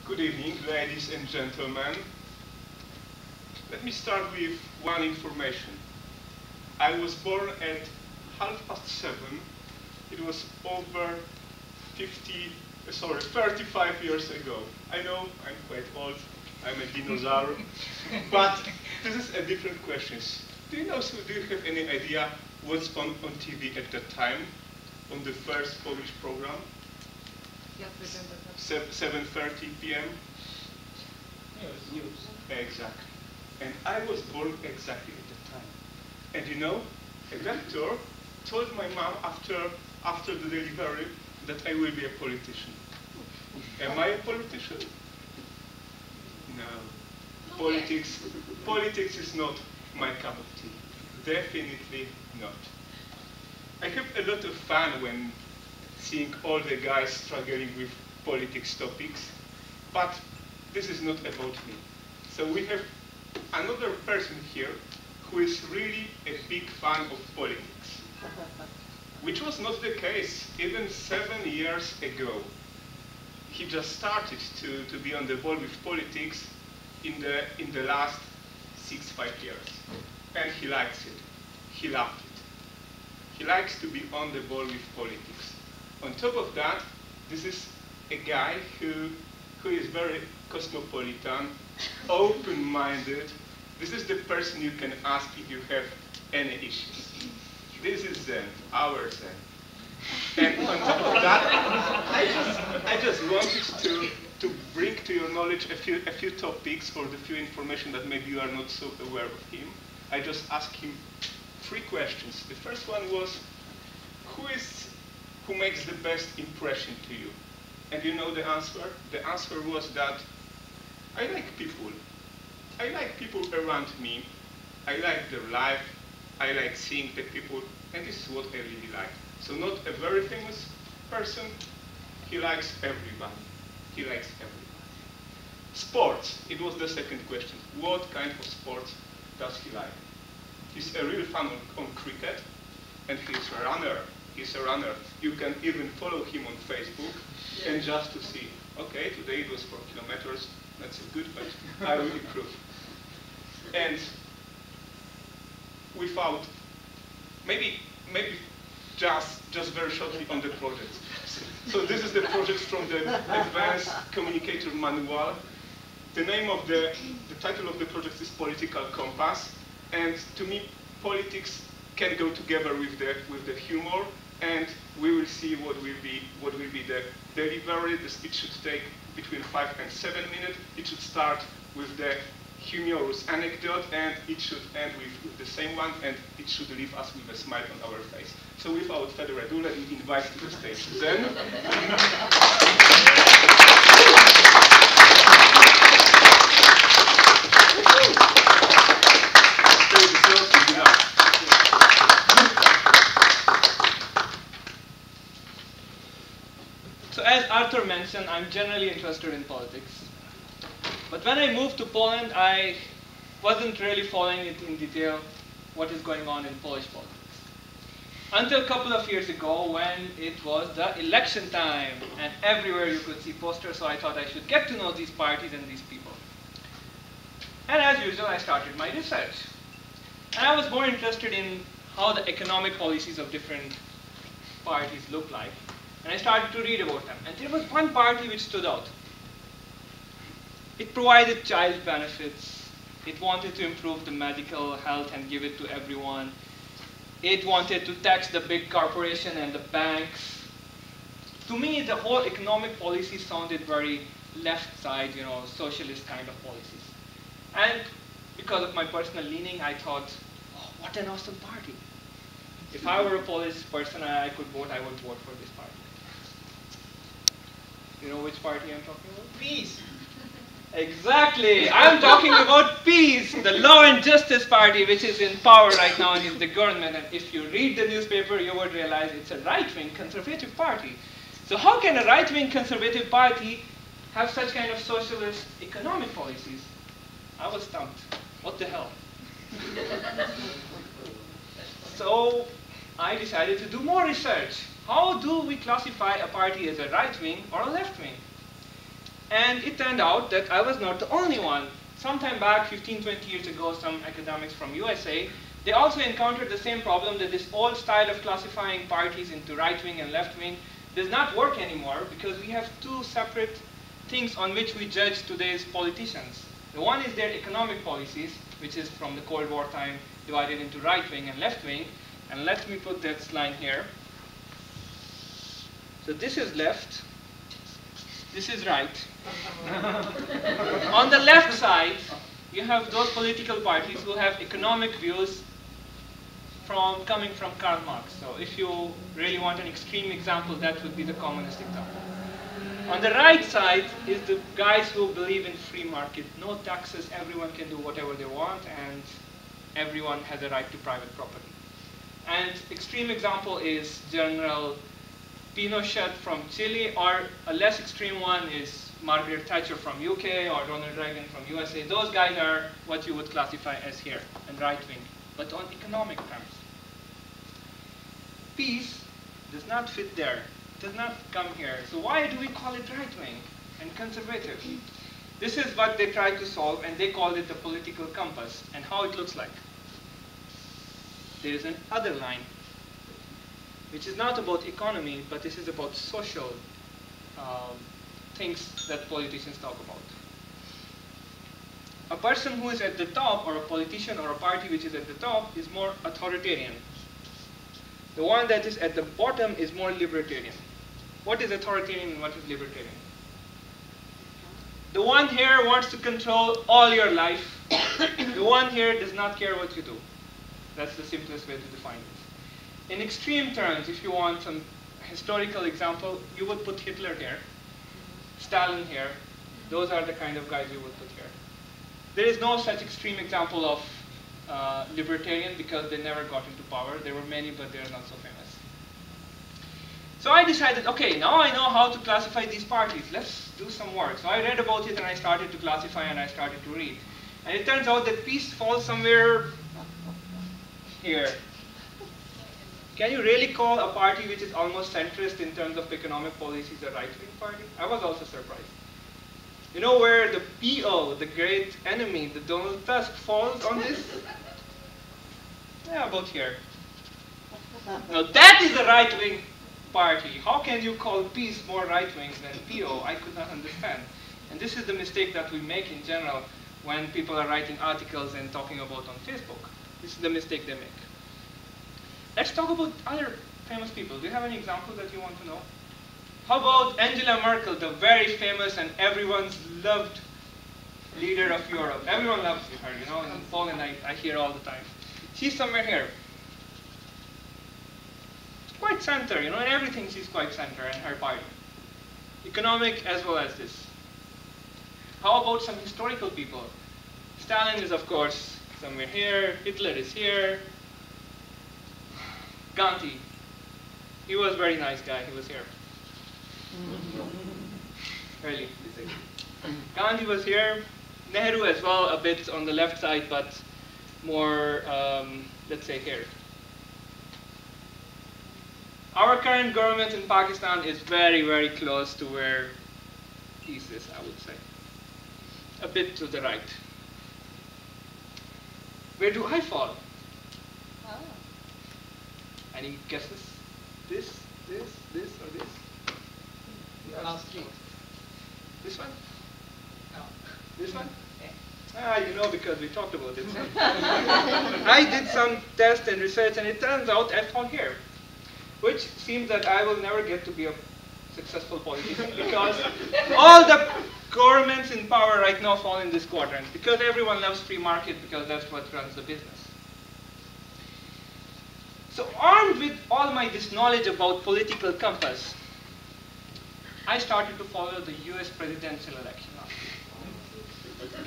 Good evening, ladies and gentlemen. Let me start with one information. I was born at 7:30. It was over 35 years ago. I know I'm quite old, I'm a dinosaur, but this is a different question. Do you have any idea what's on TV at that time, on the first Polish program? 7:30 p.m. News. Exactly. And I was born exactly at that time. And you know, a doctor told my mom after the delivery that I will be a politician. Am I a politician? No. Politics is not my cup of tea. Definitely not. I have a lot of fun when seeing all the guys struggling with politics topics, but this is not about me. So we have another person here who is really a big fan of politics, which was not the case even 7 years ago. He just started to be on the ball with politics in the last 5 years, and he likes it. He loved it. He likes to be on the ball with politics. On top of that, this is a guy who is very cosmopolitan, open-minded. This is the person you can ask if you have any issues. This is Zen, our Zen. And on top of that, I just wanted to bring to your knowledge a few topics or the few information that maybe you are not so aware of him. I just asked him 3 questions. The first one was, who makes the best impression to you? And you know the answer? The answer was that I like people. I like people around me. I like their life. I like seeing the people. And this is what I really like. So not a very famous person. He likes everybody. He likes everybody. Sports. It was the second question. What kind of sports does he like? He's a real fan on cricket. And he's a runner. He's a runner. You can even follow him on Facebook and just to see, okay, today it was 4 kilometers. That's good, but I will improve. And without, maybe just very shortly on the project. So this is the project from the Advanced Communicator Manual. The name of the title of the project is Political Compass. And to me, politics can go together with the humor. And we will see what will be the delivery. The speech should take between 5 and 7 minutes. It should start with the humorous anecdote, and it should end with the same one, and it should leave us with a smile on our face. So without further ado, let me invite to the stage Zen. So as Arthur mentioned, I'm generally interested in politics. But when I moved to Poland, I wasn't really following it in detail, what is going on in Polish politics. Until a couple of years ago when it was the election time, and everywhere you could see posters, so I thought I should get to know these parties and these people. And as usual, I started my research. And I was more interested in how the economic policies of different parties look like. And I started to read about them. And there was one party which stood out. It provided child benefits. It wanted to improve the medical health and give it to everyone. It wanted to tax the big corporation and the banks. To me, the whole economic policy sounded very left side, socialist kind of policies. And because of my personal leaning, I thought, oh, what an awesome party. If I were a Polish person and I could vote, I would vote for this party. You know which party I'm talking about? Peace. Exactly. I'm talking about PiS, the Law and Justice Party, which is in power right now and is the government. And if you read the newspaper, you would realize it's a right-wing conservative party. So how can a right-wing conservative party have such kind of socialist economic policies? I was stumped. What the hell? So I decided to do more research. How do we classify a party as a right-wing or a left-wing? And it turned out that I was not the only one. Sometime back, 15, 20 years ago, some academics from USA, they also encountered the same problem, that this old style of classifying parties into right-wing and left-wing does not work anymore, because we have two separate things on which we judge today's politicians. The one is their economic policies, which is from the Cold War time divided into right-wing and left-wing. And let me put that line here. So this is left, this is right. On the left side, you have those political parties who have economic views coming from Karl Marx. So if you really want an extreme example, that would be the communist example. On the right side is the guys who believe in free market, no taxes, everyone can do whatever they want, and everyone has a right to private property. And extreme example is General Pinochet from Chile, or a less extreme one is Margaret Thatcher from UK or Ronald Reagan from USA. Those guys are what you would classify as here, and right-wing, but on economic terms. Peace does not fit there, does not come here. So why do we call it right-wing and conservative? This is what they tried to solve, and they called it the political compass, and how it looks like. There is an other line, which is not about economy, but this is about social things that politicians talk about. A person who is at the top, or a politician or a party which is at the top, is more authoritarian. The one that is at the bottom is more libertarian. What is authoritarian and what is libertarian? The one here wants to control all your life. The one here does not care what you do. That's the simplest way to define it. In extreme terms, if you want some historical example, you would put Hitler here, Stalin here. Those are the kind of guys you would put here. There is no such extreme example of libertarian, because they never got into power. There were many, but they are not so famous. So I decided, okay, now I know how to classify these parties. Let's do some work. So I read about it, and I started to classify, and I started to read. And it turns out that peace falls somewhere here. Can you really call a party which is almost centrist in terms of economic policies a right-wing party? I was also surprised. You know where the PO, the great enemy, the Donald Tusk, falls on this? Yeah, about here. Now that is a right-wing party. How can you call peace more right-wing than PO? I could not understand. And this is the mistake that we make in general when people are writing articles and talking about on Facebook. This is the mistake they make. Let's talk about other famous people. Do you have any examples that you want to know? How about Angela Merkel, the very famous and everyone's loved leader of Europe? Everyone loves her, you know, in Poland I hear all the time. She's somewhere here. It's quite center, you know, in everything she's quite center, and her party. Economic as well as this. How about some historical people? Stalin is, of course, somewhere here. Hitler is here. Gandhi. He was a very nice guy. He was here. Really. Gandhi was here. Nehru as well, a bit on the left side, but more, let's say, here. Our current government in Pakistan is very, very close to where peace is, I would say. A bit to the right. Where do I fall? Oh. Any guesses? This, or this? Last week. This one? No. This one? Yeah. Ah, you know, because we talked about it. I did some tests and research, and it turns out I fall here. Which seems that I will never get to be a successful politician, because all the governments in power right now fall in this quadrant, because everyone loves free market, because that's what runs the business. So armed with all this knowledge about political compass, I started to follow the US presidential election last year.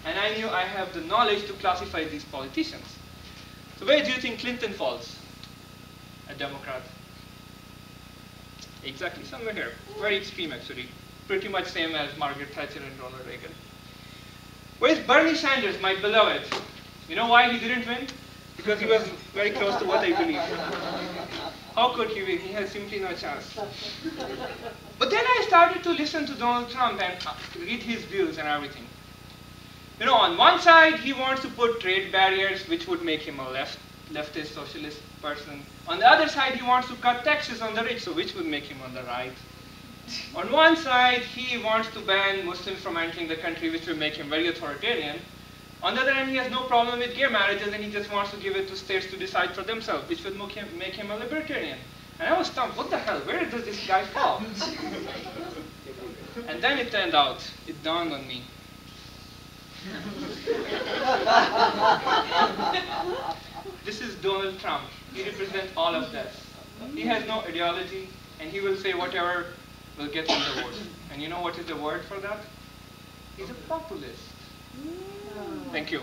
And I knew I have the knowledge to classify these politicians. So where do you think Clinton falls? A Democrat. Exactly, somewhere here. Very extreme, actually. Pretty much same as Margaret Thatcher and Ronald Reagan. Where's Bernie Sanders, my beloved? You know why he didn't win? Because he was very close to what I believe. How could he win? He has simply no chance. But then I started to listen to Donald Trump and read his views and everything. You know, on one side, he wants to put trade barriers, which would make him a leftist socialist person. On the other side, he wants to cut taxes on the rich, so which would make him on the right. On one side, he wants to ban Muslims from entering the country, which will make him very authoritarian. On the other hand, he has no problem with gay marriages, and he just wants to give it to states to decide for themselves, which will make him a libertarian. And I was stumped, what the hell, where does this guy fall? And then it turned out, it dawned on me. This is Donald Trump. He represents all of that. He has no ideology, and he will say whatever will get him the vote. And you know what is the word for that? He's a populist. Thank you.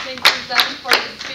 Thank you, Dan, for this